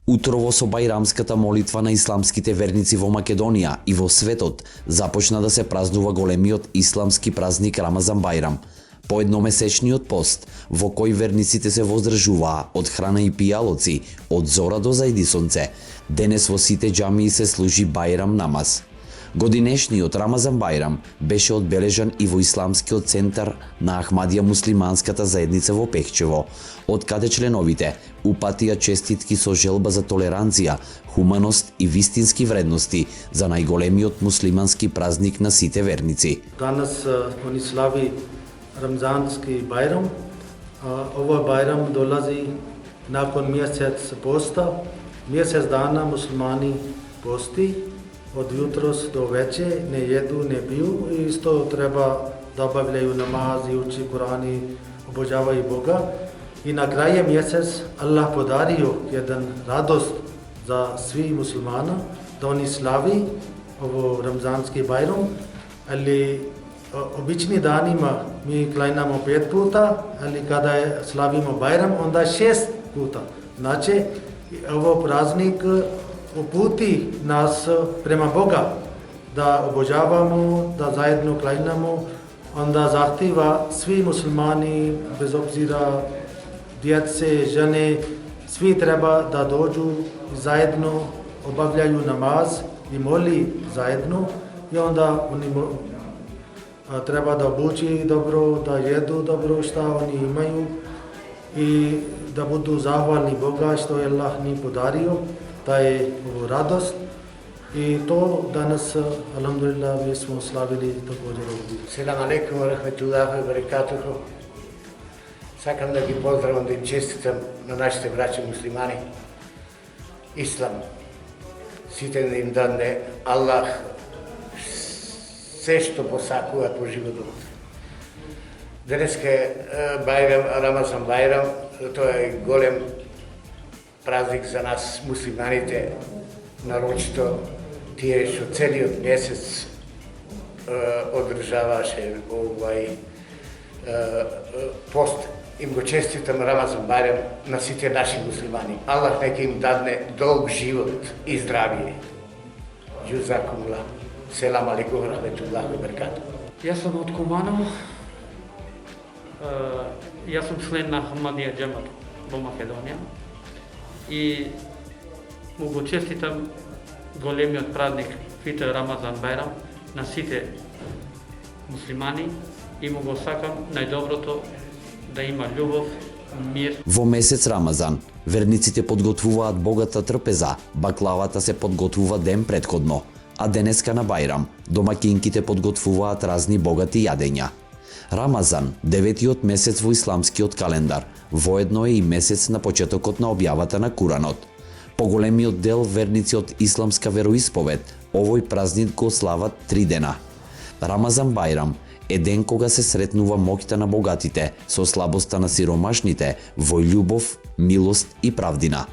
Утрово со бајрамската молитва на исламските верници во Македонија и во светот започна да се празнува големиот исламски празник Рамазан Бајрам, по едномесечниот пост во кој верниците се воздржуваа од храна и пијалоци од зора до зајди сонце. Денес во сите џамии се служи Бајрам намаз. Годинешниот Рамазан Бајрам беше одбележан и во Исламскиот центар на Ахмадија муслиманската заедница во Пехчево, од каде членовите упатија честитки со желба за толеранција, хуманост и вистински вредности за најголемиот муслимански празник на сите верници. Danas oni slavi Ramzanski Bajram. Ovaj Bajram dolazi nakon mjesec posta. Mjesec dana muslimani posti, od jutros do veče ne jedu, ne piju i isto treba da obavljaju namazi, uči Kurani, obožavaju Boga. I na kraju mjesec Allah podario jedan radost za svi muslimana da oni slavi ovo Ramzanski Bajram, ali obični danima mi klanjamo 5 puta, ali kada slavimo Bajram onda 6 puta. Znači, ovo praznik uputi nas prema Boga, da obožavamo, da zajedno klanjamo, onda zahtjeva svi muslimani, bez obzira djece, žene, svi treba da dođu zajedno, obavljaju namaz i moli zajedno i onda oni treba da obuči dobro, da jedu dobro šta oni imaju i da budu zahvalni Boga što je Allah njih podario, taj radost. I to danas, alhamdulillah, mi smo slavili također ovdje. Selam alaikum wa rahmatullahi wa barakatuhu. Sakam da gi pozdravim, da im čestitam na našите braće muslimani. Islam, sите да им даде Allah sve što posakува po životu. Денеска е Бајрам, Рамазан Бајрам, тоа е голем празник за нас муслиманите, нарочито тие што целиот месец одржаваше пост. Им го честитам Рамазан Бајрам на сите наши муслимани. Аллах нека им даде долг живот и здравје. Џузакумуллах. Селам алейкум ва рахметуллахи ва баракатух. Јас сум од Куманово. Јас сум член на Ахмадија џемат во Македонија и му го честитам големиот празник Фитр Рамазан Бајрам на сите муслимани и му го сакам најдоброто, да има љубов, мир. Во месец Рамазан, верниците подготвуваат богата трпеза, баклавата се подготвува ден претходно, а денеска на Бајрам, домакинките подготвуваат разни богати јадења. Рамазан, деветиот месец во исламскиот календар, воедно е и месец на почетокот на објавата на Куранот. Поголемиот дел верници од исламска вероисповед, овој празник го слават 3 дена. Рамазан Бајрам е ден кога се сретнува моќта на богатите со слабоста на сиромашните во љубов, милост и правдина.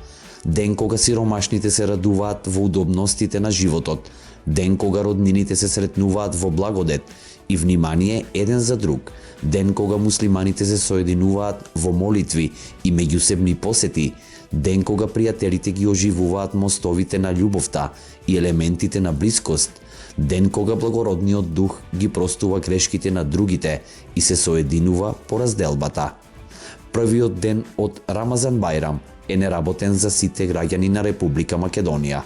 Ден кога сиромашните се радуваат во удобностите на животот. Ден кога роднините се сретнуваат во благодет и внимание еден за друг. Ден кога муслиманите се соединуваат во молитви и меѓусебни посети. Ден кога пријателите ги оживуваат мостовите на љубовта и елементите на блискост. Ден кога благородниот дух ги простува грешките на другите и се соединува по разделбата. Првиот ден од Рамазан Бајрам е неработен за сите граѓани на Република Македонија.